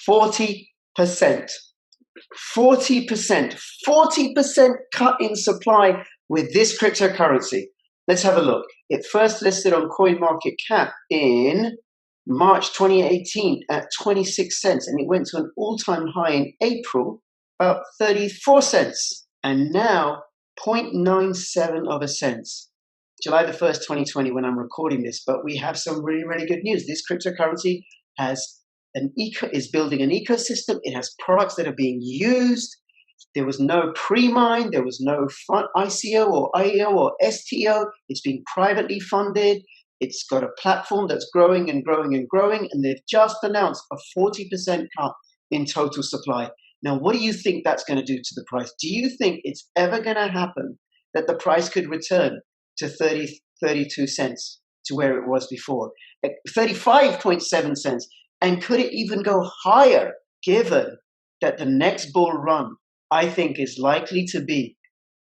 40%. 40% cut in supply with this cryptocurrency. Let's have a look. It first listed on CoinMarketCap in March 2018 at 26 cents, and it went to an all-time high in April, about 34 cents, and now 0.97 of a cent. July the 1st, 2020, when I'm recording this, but we have some really, really good news. This cryptocurrency is building an ecosystem. It has products that are being used. There was no pre-mine. There was no ICO or IEO or STO. It's being privately funded. It's got a platform that's growing and growing and growing, and they've just announced a 40% cut in total supply. Now, what do you think that's going to do to the price? Do you think it's ever going to happen that the price could return to 32 cents to where it was before? 35.7 cents. And could it even go higher, given that the next bull run, I think, is likely to be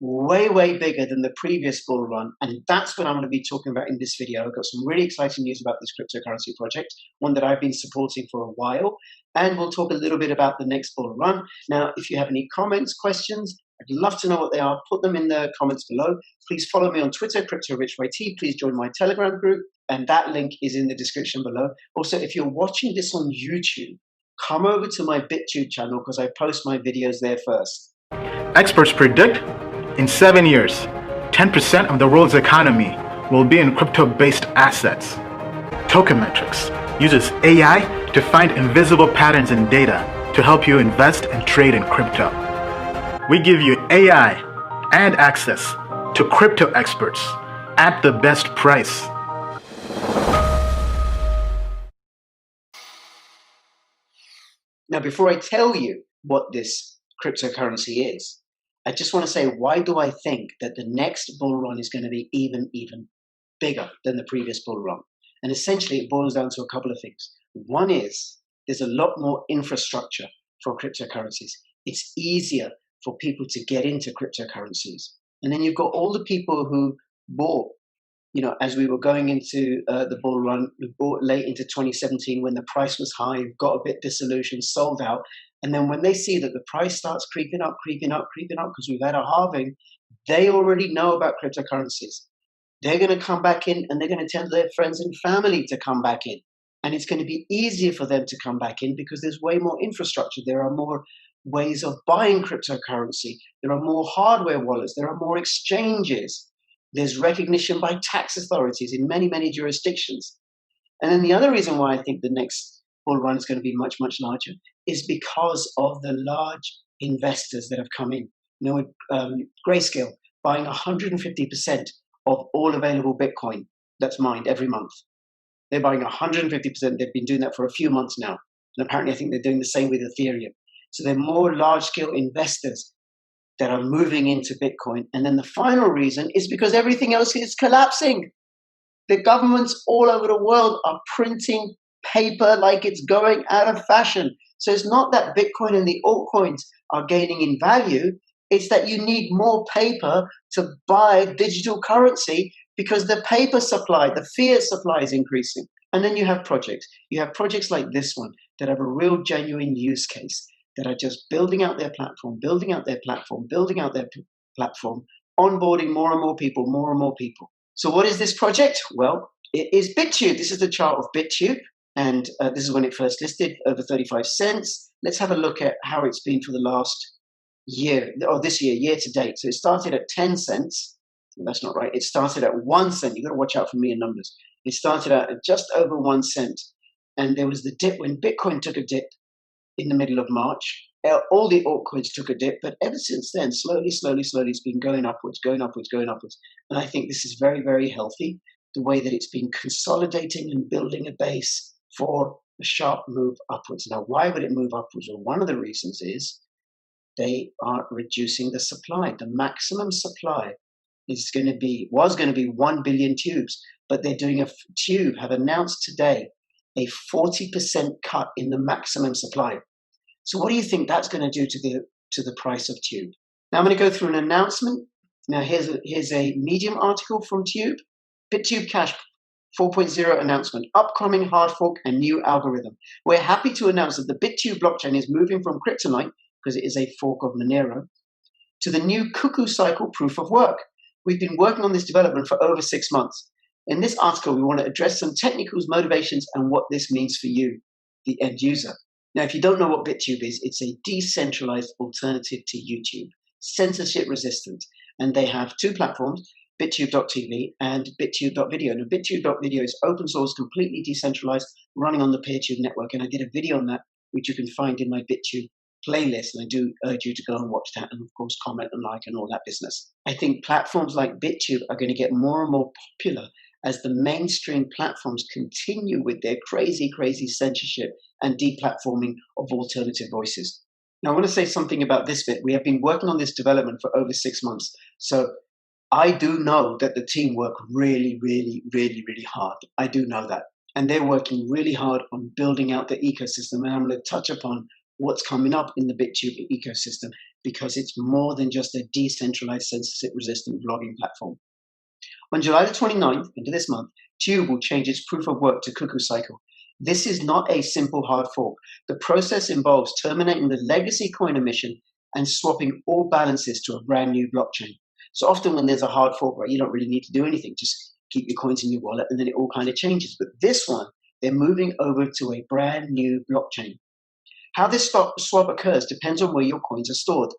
way, way bigger than the previous bull run? And that's what I'm going to be talking about in this video. I've got some really exciting news about this cryptocurrency project, one that I've been supporting for a while. And we'll talk a little bit about the next bull run. Now, if you have any comments, questions, I'd love to know what they are. Put them in the comments below. Please follow me on Twitter, CryptoRichYT. Please join my Telegram group, and that link is in the description below. Also, if you're watching this on YouTube, come over to my BitTube channel because I post my videos there first. Experts predict in 7 years, 10% of the world's economy will be in crypto-based assets. TOKENMETRICS uses AI to find invisible patterns in data to help you invest and trade in crypto. We give you AI and access to crypto experts at the best price. Now, before I tell you what this cryptocurrency is, I just want to say, why do I think that the next bull run is going to be even bigger than the previous bull run? And essentially, it boils down to a couple of things. One is there's a lot more infrastructure for cryptocurrencies. It's easier for people to get into cryptocurrencies. And then you've got all the people who bought, as we were going into the bull run, we bought late into 2017 when the price was high, got a bit disillusioned, sold out. And then when they see that the price starts creeping up, because we've had a halving, they already know about cryptocurrencies. They're going to come back in and they're going to tell their friends and family to come back in. And it's going to be easier for them to come back in because there's way more infrastructure. There are more ways of buying cryptocurrency. There are more hardware wallets. There are more exchanges. There's recognition by tax authorities in many, many jurisdictions. And then the other reason why I think the next bull run is going to be much, much larger is because of the large investors that have come in. Grayscale buying 150% of all available Bitcoin that's mined every month. They're buying 150%. They've been doing that for a few months now. And apparently I think they're doing the same with Ethereum. So there are more large-scale investors that are moving into Bitcoin. And then the final reason is because everything else is collapsing. The governments all over the world are printing paper like it's going out of fashion. So it's not that Bitcoin and the altcoins are gaining in value. It's that you need more paper to buy digital currency because the paper supply, the fiat supply is increasing. And then you have projects. You have projects like this one that have a real genuine use case, that are just building out their platform, onboarding more and more people. So what is this project? Well, it is BitTube. This is the chart of BitTube. And this is when it first listed, over 35 cents. Let's have a look at how it's been for the last year, or this year to date. So it started at 10 cents. That's not right. It started at 1 cent. You've got to watch out for me in numbers. It started out at just over 1 cent. And there was the dip when Bitcoin took a dip in the middle of March. All the altcoins took a dip, but ever since then, slowly, it's been going upwards. And I think this is very, very healthy, the way that it's been consolidating and building a base for a sharp move upwards. Now, why would it move upwards? Well, one of the reasons is they are reducing the supply. The maximum supply was going to be 1 billion tubes, but they're doing have announced today a 40% cut in the maximum supply. So what do you think that's going to do to the price of Tube? Now I'm going to go through an announcement. Now here's a Medium article from Tube. BitTube Cash 4.0 announcement, upcoming hard fork and new algorithm. We're happy to announce that the bittube blockchain is moving from Kryptonite, because it is a fork of Monero, to the new Cuckoo Cycle proof of work. We've been working on this development for over 6 months. In this article, we want to address some technicals, motivations, and what this means for you, the end user. Now, if you don't know what bittube is, it's a decentralized alternative to YouTube, censorship resistant, and they have 2 platforms, bittube.tv and bittube.video. Now, bittube.video is open source, completely decentralized, running on the PeerTube network, and I did a video on that, which you can find in my bittube playlist, and I do urge you to go and watch that, and of course comment and like and all that business. I think platforms like bittube are going to get more and more popular as the mainstream platforms continue with their crazy censorship and deplatforming of alternative voices. Now, I want to say something about this bit. We have been working on this development for over 6 months, so I do know that the team work really hard. I do know that, and they're working really hard on building out the ecosystem, and I'm going to touch upon what's coming up in the bittube ecosystem, because it's more than just a decentralized censorship-resistant blogging platform. On July the 29th, into this month, Tube will change its proof of work to Cuckoo Cycle. This is not a simple hard fork. The process involves terminating the legacy coin emission and swapping all balances to a brand new blockchain. So often when there's a hard fork, right, you don't really need to do anything. Just keep your coins in your wallet and then it all kind of changes. But this one, they're moving over to a brand new blockchain. How this swap occurs depends on where your coins are stored.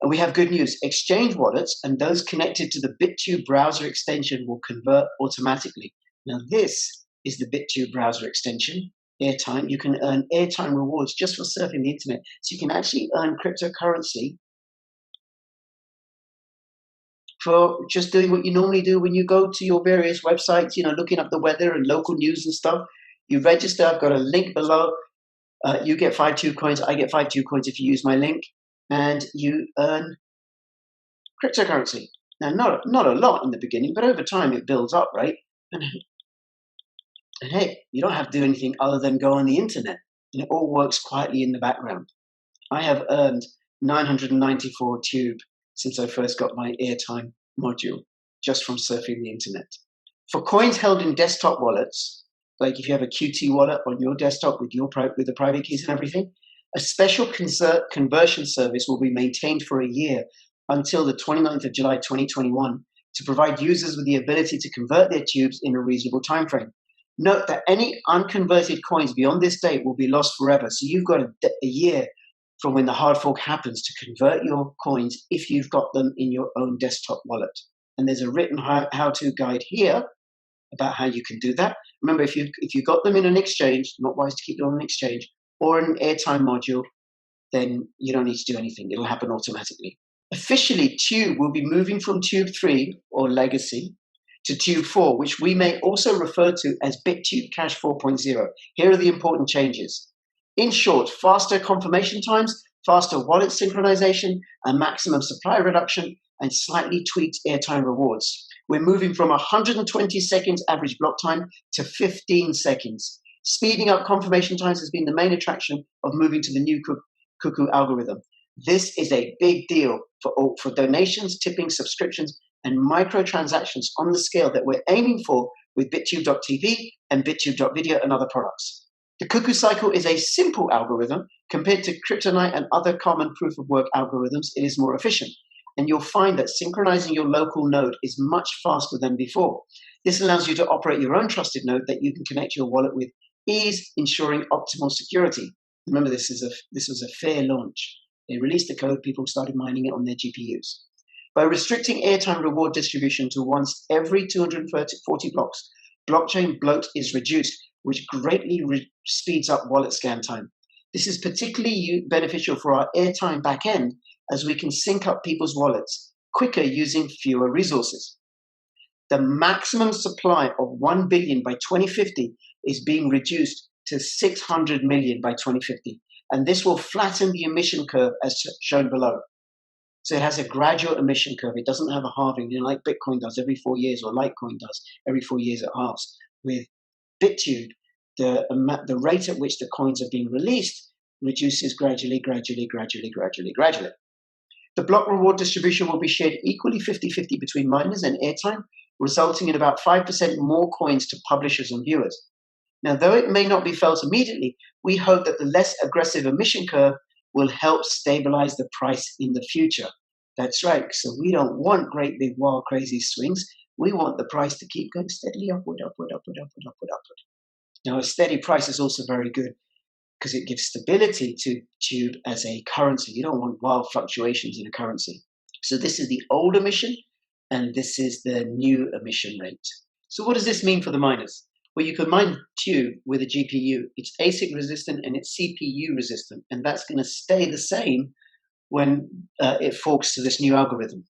And we have good news. Exchange wallets and those connected to the bittube browser extension will convert automatically. Now this is the bittube browser extension, airtime. You can earn airtime rewards just for surfing the internet. So you can actually earn cryptocurrency for just doing what you normally do when you go to your various websites, looking up the weather and local news and stuff. You register. I've got a link below. You get 5 tube coins. I get 5 tube coins if you use my link. And you earn cryptocurrency. Now, not a lot in the beginning, but over time it builds up, right? And hey, you don't have to do anything other than go on the internet. And it all works quietly in the background. I have earned 994 tube since I first got my airtime module, just from surfing the internet. For coins held in desktop wallets, like if you have a Qt wallet on your desktop with the private keys and everything, a special conversion service will be maintained for a year until the 29th of July 2021 to provide users with the ability to convert their tubes in a reasonable time frame. Note that any unconverted coins beyond this date will be lost forever. So you've got a year from when the hard fork happens to convert your coins if you've got them in your own desktop wallet. And there's a written how-to guide here about how you can do that. Remember, if you got them in an exchange, not wise to keep them on an exchange, or an airtime module, then you don't need to do anything. It'll happen automatically. Officially, Tube will be moving from Tube 3, or Legacy, to Tube 4, which we may also refer to as BitTube Cash 4.0. Here are the important changes. In short, faster confirmation times, faster wallet synchronization, a maximum supply reduction, and slightly tweaked airtime rewards. We're moving from 120 seconds average block time to 15 seconds. Speeding up confirmation times has been the main attraction of moving to the new Cuckoo algorithm. This is a big deal for donations, tipping, subscriptions, and microtransactions on the scale that we're aiming for with bittube.tv and bittube.video and other products. The Cuckoo Cycle is a simple algorithm. Compared to Kryptonite and other common proof-of-work algorithms, it is more efficient. And you'll find that synchronizing your local node is much faster than before. This allows you to operate your own trusted node that you can connect your wallet with ease, ensuring optimal security. Remember, this was a fair launch. They released the code, people started mining it on their GPUs. By restricting airtime reward distribution to once every 240 blocks, blockchain bloat is reduced, which greatly speeds up wallet scan time. This is particularly beneficial for our airtime backend, as we can sync up people's wallets quicker using fewer resources. The maximum supply of 1 billion by 2050 is being reduced to 600 million by 2050. And this will flatten the emission curve as shown below. So it has a gradual emission curve. It doesn't have a halving, like Bitcoin does every 4 years, or Litecoin does every 4 years it halves. With BitTube, the rate at which the coins are being released reduces gradually. The block reward distribution will be shared equally 50-50 between miners and airtime, resulting in about 5% more coins to publishers and viewers. Now, though it may not be felt immediately, we hope that the less aggressive emission curve will help stabilize the price in the future. That's right. So we don't want great big wild crazy swings. We want the price to keep going steadily upward, upward, upward, upward, upward, upward. Now, a steady price is also very good because it gives stability to Tube as a currency. You don't want wild fluctuations in a currency. So this is the old emission, and this is the new emission rate. So what does this mean for the miners? Well, you can mine Tube with a GPU. It's ASIC resistant and it's CPU resistant, and that's going to stay the same when it forks to this new algorithm.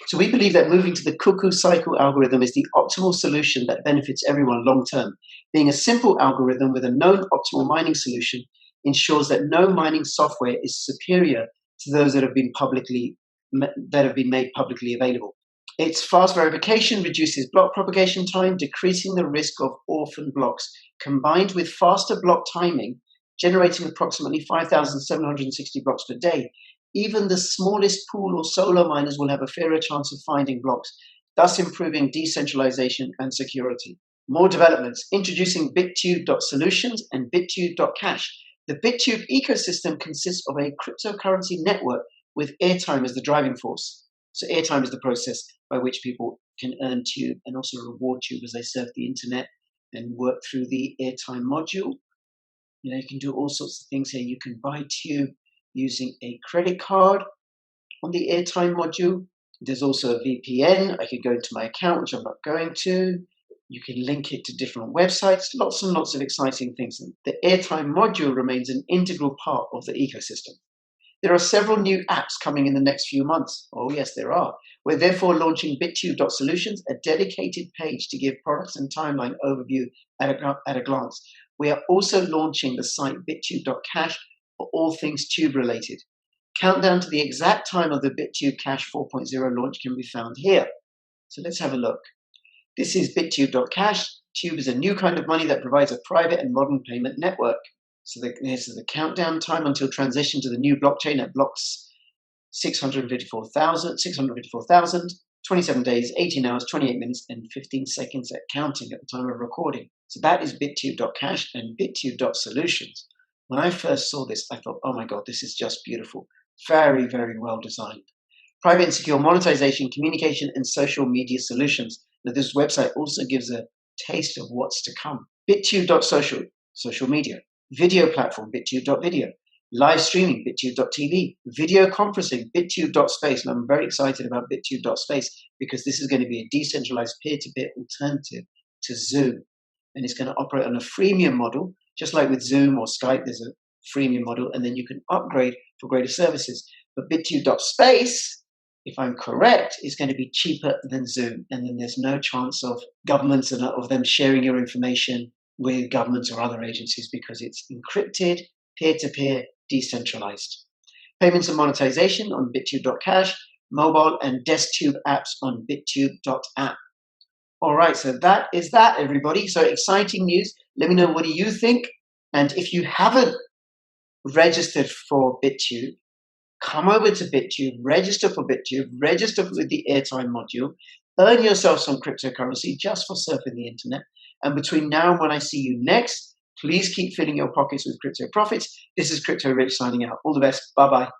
So we believe that moving to the cuckoo cycle algorithm is the optimal solution that benefits everyone long term. Being a simple algorithm with a known optimal mining solution ensures that no mining software is superior to those that have been made publicly available. Its fast verification reduces block propagation time, decreasing the risk of orphan blocks, combined with faster block timing, generating approximately 5,760 blocks per day. Even the smallest pool or solo miners will have a fairer chance of finding blocks, thus improving decentralization and security. More developments, introducing bittube.solutions and bittube.cash. The bittube ecosystem consists of a cryptocurrency network with airtime as the driving force. So airtime is the process by which people can earn Tube and also reward Tube as they surf the internet and work through the airtime module. You know, you can do all sorts of things here. You can buy Tube using a credit card on the airtime module. There's also a VPN. I could go into my account, which I'm not going to. You can link it to different websites, lots and lots of exciting things. The airtime module remains an integral part of the ecosystem. There are several new apps coming in the next few months. Oh yes, there are. We're therefore launching bittube.solutions, a dedicated page to give products and timeline overview at a glance. We are also launching the site bittube.cash for all things Tube related. Countdown to the exact time of the Bittube Cash 4.0 launch can be found here. So let's have a look. This is bittube.cash. Tube is a new kind of money that provides a private and modern payment network. So this is the countdown time until transition to the new blockchain at blocks 654,000, 27 days, 18 hours, 28 minutes, and 15 seconds at counting at the time of recording. So that is bittube.cash and bittube.solutions. When I first saw this, I thought, oh my God, this is just beautiful. Very, very well designed. Private and secure monetization, communication, and social media solutions. Now, this website also gives a taste of what's to come. Bittube.social, social media. Video platform, bittube.video. Live streaming, bittube.tv. Video conferencing, bittube.space. And I'm very excited about bittube.space because this is going to be a decentralized peer-to-peer alternative to Zoom. And it's going to operate on a freemium model, just like with Zoom or Skype, there's a freemium model, and then you can upgrade for greater services. But bittube.space, if I'm correct, is going to be cheaper than Zoom. And then there's no chance of governments and of them sharing your information with governments or other agencies because it's encrypted, peer-to-peer, decentralized. Payments and monetization on bittube.cash, mobile and desktop apps on bittube.app. All right, so that is that, everybody. So exciting news. Let me know, what do you think? And if you haven't registered for bittube, come over to bittube, register for bittube, register with the airtime module, earn yourself some cryptocurrency just for surfing the internet. And between now and when I see you next, please keep filling your pockets with crypto profits. This is Crypto Rich signing out. All the best. Bye-bye.